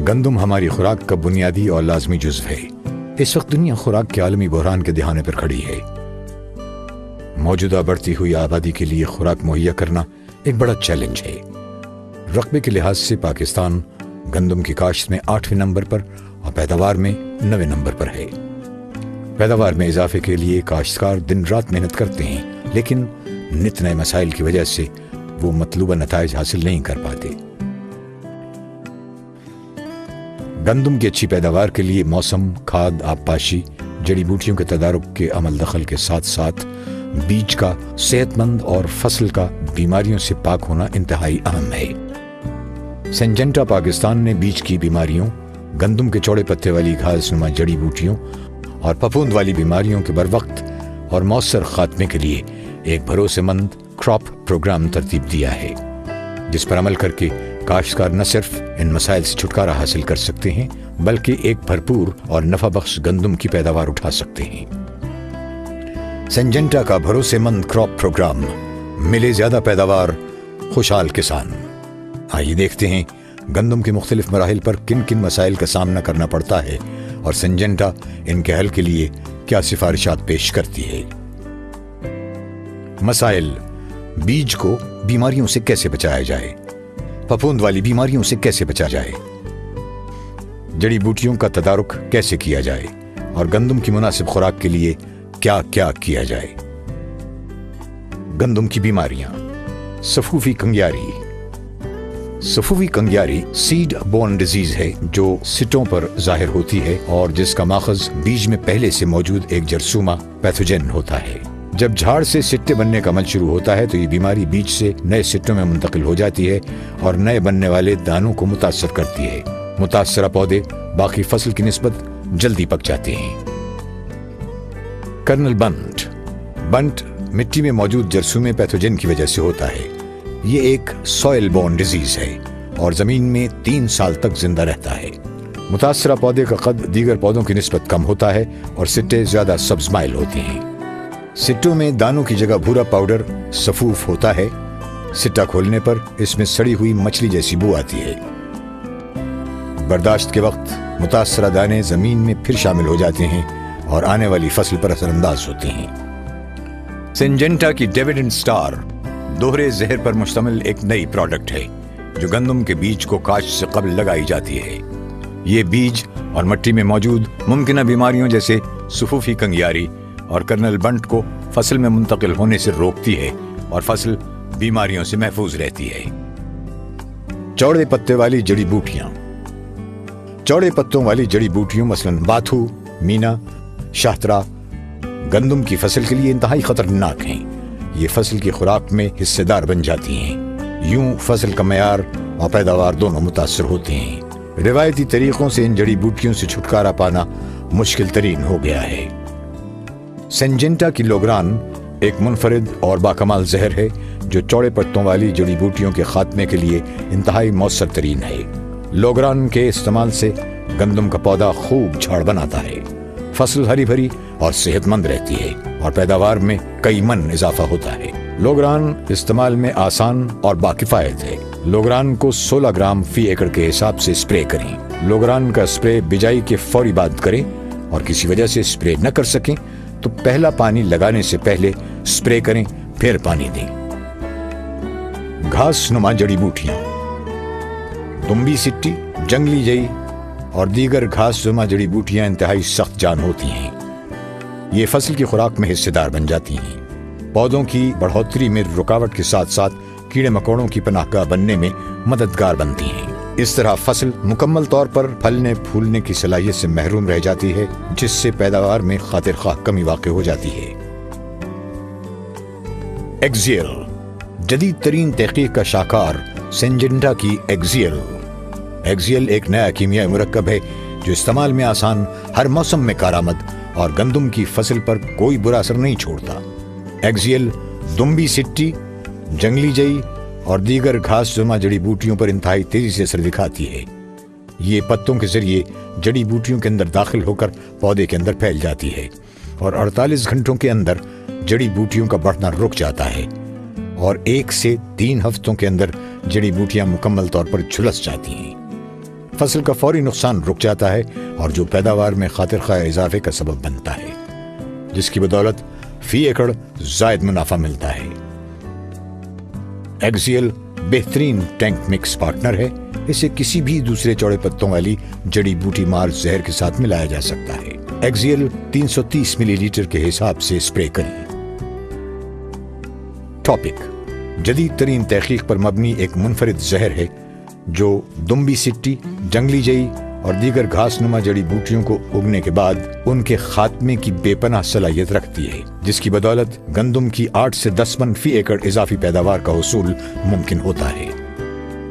گندم ہماری خوراک کا بنیادی اور لازمی جزو ہے۔ اس وقت دنیا خوراک کے عالمی بحران کے دہانے پر کھڑی ہے۔ موجودہ بڑھتی ہوئی آبادی کے لیے خوراک مہیا کرنا ایک بڑا چیلنج ہے۔ رقبے کے لحاظ سے پاکستان گندم کی کاشت میں 8ویں نمبر پر اور پیداوار میں 9ویں نمبر پر ہے۔ پیداوار میں اضافے کے لیے کاشتکار دن رات محنت کرتے ہیں، لیکن نت نئے مسائل کی وجہ سے وہ مطلوبہ نتائج حاصل نہیں کر پاتے۔ گندم کی اچھی پیداوار کے لیے موسم، کھاد، آبپاشی، جڑی بوٹیوں کے تدارک کے عمل دخل کے ساتھ ساتھ بیج کا صحت مند اور فصل کا بیماریوں سے پاک ہونا انتہائی اہم ہے۔ سنجنٹا پاکستان نے بیج کی بیماریوں، گندم کے چوڑے پتے والی گھاس نما جڑی بوٹیوں اور پھپھوند والی بیماریوں کے بروقت اور مؤثر خاتمے کے لیے ایک بھروسے مند کراپ پروگرام ترتیب دیا ہے، جس پر عمل کر کے کاشتکار نہ صرف ان مسائل سے چھٹکارا حاصل کر سکتے ہیں بلکہ ایک بھرپور اور نفع بخش گندم کی پیداوار اٹھا سکتے ہیں۔ سنجنٹا کا بھروسے مند کراپ پروگرام، ملے زیادہ پیداوار، خوشحال کسان۔ آئیے دیکھتے ہیں گندم کے مختلف مراحل پر کن کن مسائل کا سامنا کرنا پڑتا ہے اور سنجنٹا ان کے حل کے لیے کیا سفارشات پیش کرتی ہے۔ مسائل: بیج کو بیماریوں سے کیسے بچایا جائے، پھپھوند والی بیماریوں سے کیسے بچا جائے، جڑی بوٹیوں کا تدارک کیسے کیا جائے اور گندم کی مناسب خوراک کے لیے کیا کیا کیا جائے۔ گندم کی بیماریاں: سفوفی کنگیاری۔ سفوفی کنگیاری سیڈ بورن ڈیزیز ہے جو سٹوں پر ظاہر ہوتی ہے اور جس کا ماخذ بیج میں پہلے سے موجود ایک جرثومہ پیتھوجن ہوتا ہے۔ جب جھاڑ سے سٹے بننے کا عمل شروع ہوتا ہے تو یہ بیماری بیج سے نئے سٹوں میں منتقل ہو جاتی ہے اور نئے بننے والے دانوں کو متاثر کرتی ہے۔ متاثرہ پودے باقی فصل کی نسبت جلدی پک جاتے ہیں۔ کرنل بنٹ مٹی میں موجود جرثومے پیتھوجن کی وجہ سے ہوتا ہے۔ یہ ایک سوئل بورن ڈیزیز ہے اور زمین میں 3 سال تک زندہ رہتا ہے۔ متاثرہ پودے کا قد دیگر پودوں کی نسبت کم ہوتا ہے اور سٹے زیادہ سبز مائل ہوتے ہیں۔ سٹوں میں دانوں کی جگہ بھورا پاؤڈر سفوف ہوتا ہے۔ سٹا کھولنے پر اس میں سڑی ہوئی مچھلی جیسی بو آتی ہے۔ برداشت کے وقت متاثرہ دانے زمین میں پھر شامل ہو جاتے ہیں اور آنے والی فصل پر اثر انداز ہوتے ہیں۔ سنجنٹا کی ڈیویڈنڈ سٹار دوہرے زہر پر مشتمل ایک نئی پروڈکٹ ہے جو گندم کے بیج کو کاشت سے قبل لگائی جاتی ہے۔ یہ بیج اور مٹی میں موجود ممکنہ بیماریوں جیسے سفوفی کنگیاری اور کرنل بنٹ کو فصل میں منتقل ہونے سے روکتی ہے اور فصل بیماریوں سے محفوظ رہتی ہے۔ چوڑے پتے والی جڑی بوٹیاں۔ چوڑے پتوں والی جڑی بوٹیوں مثلاً باتھو، مینا، شاہترا گندم کی فصل کے لیے انتہائی خطرناک ہیں۔ یہ فصل کی خوراک میں حصے دار بن جاتی ہیں۔ یوں فصل کا معیار اور پیداوار دونوں متاثر ہوتے ہیں۔ روایتی طریقوں سے ان جڑی بوٹیوں سے چھٹکارا پانا مشکل ترین ہو گیا ہے۔ سنجنٹا کی لوگران ایک منفرد اور باکمال زہر ہے جو چوڑے پتوں والی جڑی بوٹیوں کے خاتمے کے لیے انتہائی مؤثر ترین ہے۔ لوگران کے استعمال سے گندم کا پودا خوب جھاڑ بناتا ہے، فصل ہری بھری اور صحت مند رہتی ہے اور پیداوار میں کئی من اضافہ ہوتا ہے۔ لوگران استعمال میں آسان اور باکفایت ہے۔ لوگران کو 16 گرام فی ایکڑ کے حساب سے اسپرے کریں۔ لوگران کا اسپرے بجائی کے فوری بعد کریں اور کسی وجہ سے اسپرے نہ کر سکیں تو پہلا پانی لگانے سے پہلے اسپرے کریں، پھر پانی دیں۔ گھاس نما جڑی بوٹیاں۔ دمبی سٹی، جنگلی جئی اور دیگر گھاس نما جڑی بوٹیاں انتہائی سخت جان ہوتی ہیں۔ یہ فصل کی خوراک میں حصے دار بن جاتی ہیں۔ پودوں کی بڑھوتری میں رکاوٹ کے ساتھ ساتھ کیڑے مکوڑوں کی پناہ گاہ بننے میں مددگار بنتی ہیں۔ اس طرح فصل مکمل طور پر پھلنے پھولنے کی صلاحیت سے محروم رہ جاتی ہے، جس سے پیداوار میں خاطر خواہ کمی واقع ہو جاتی ہے۔ ایکزیل، جدید ترین تحقیق کا شاہکار سنجنٹا کی ایکزیل۔ ایکزیل ایک نیا کیمیائی مرکب ہے جو استعمال میں آسان، ہر موسم میں کارآمد اور گندم کی فصل پر کوئی برا اثر نہیں چھوڑتا۔ ایکزیل دمبی سٹی، جنگلی جئی اور دیگر گھاس نما جڑی بوٹیوں پر انتہائی تیزی سے اثر دکھاتی ہے۔ یہ پتوں کے ذریعے جڑی بوٹیوں کے اندر داخل ہو کر پودے کے اندر پھیل جاتی ہے اور 48 گھنٹوں کے اندر جڑی بوٹیوں کا بڑھنا رک جاتا ہے اور 1 سے 3 ہفتوں کے اندر جڑی بوٹیاں مکمل طور پر جھلس جاتی ہیں۔ فصل کا فوری نقصان رک جاتا ہے اور جو پیداوار میں خاطر خواہ اضافے کا سبب بنتا ہے، جس کی بدولت فی ایکڑ زائد منافع ملتا ہے۔ ایکزیل بہترین ٹینک مکس پارٹنر ہے، اسے کسی بھی دوسرے چوڑے پتوں والی جڑی بوٹی مار زہر کے ساتھ ملایا جا سکتا ہے۔ ایکزیل 330 ملی لیٹر کے حساب سے اسپرے کریں۔ ٹاپک: جدید ترین تحقیق پر مبنی ایک منفرد زہر ہے جو دمبی سٹی، جنگلی جئی اور دیگر گھاس نما جڑی بوٹیوں کو اگنے کے بعد ان کے خاتمے کی بے پناہ صلاحیت رکھتی ہے، جس کی بدولت گندم کی 8 سے 10 من فی ایکڑ اضافی پیداوار کا حصول ممکن ہوتا ہے۔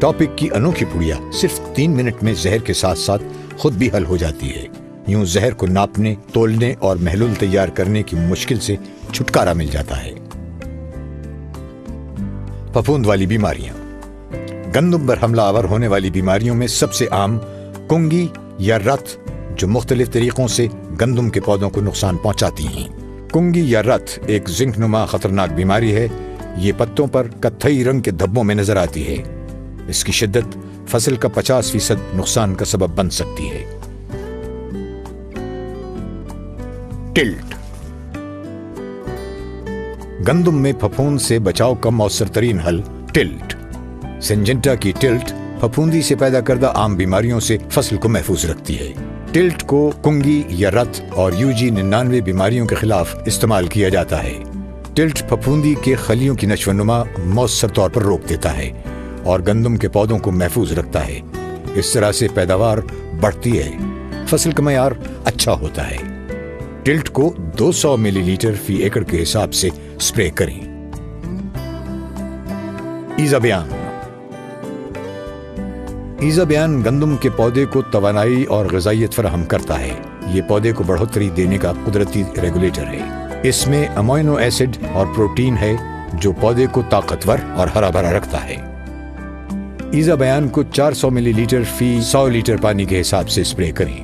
ٹاپک کی انوکھی پڑیا صرف 3 منٹ میں زہر کے ساتھ ساتھ خود بھی حل ہو جاتی ہے۔ یوں زہر کو ناپنے، تولنے اور محلول تیار کرنے کی مشکل سے چھٹکارا مل جاتا ہے۔ پھپھوند والی بیماریاں۔ گندم پر حملہ آور ہونے والی بیماریوں میں سب سے عام کنگی یا رت، جو مختلف طریقوں سے گندم کے پودوں کو نقصان پہنچاتی ہیں۔ کنگی یا رت ایک زنک نما خطرناک بیماری ہے۔ یہ پتوں پر کتھئی رنگ کے دھبوں میں نظر آتی ہے۔ اس کی شدت فصل کا 50% نقصان کا سبب بن سکتی ہے۔ ٹلٹ۔ گندم میں پھپھوند سے بچاؤ کا مؤثر ترین حل ٹلٹ۔ سنجنٹا کی ٹلٹ پھپھوندی سے پیدا کردہ عام بیماریوں سے فصل کو محفوظ رکھتی ہے۔ ٹلٹ کو کنگی یا رت اور UG99 بیماریوں کے خلاف استعمال کیا جاتا ہے۔ ٹلٹ پھپھوندی کے خلیوں کی نشو و نما مؤثر طور پر روک دیتا ہے اور گندم کے پودوں کو محفوظ رکھتا ہے۔ اس طرح سے پیداوار بڑھتی ہے، فصل کا معیار اچھا ہوتا ہے۔ ٹلٹ کو 200 ملی لیٹر فی ایکڑ کے حساب سے اسپرے کریں۔ ایزابیان۔ ایزابیان گندم کے پودے کو توانائی اور غذائیت فراہم کرتا ہے۔ یہ پودے کو بڑھوتری دینے کا قدرتی ریگولیٹر ہے۔ اس میں امینو ایسڈ اور پروٹین ہے جو پودے کو طاقتور اور ہرا بھرا رکھتا ہے۔ ایزابیان کو 400 ملی لیٹر فی 100 لیٹر پانی کے حساب سے اسپرے کریں۔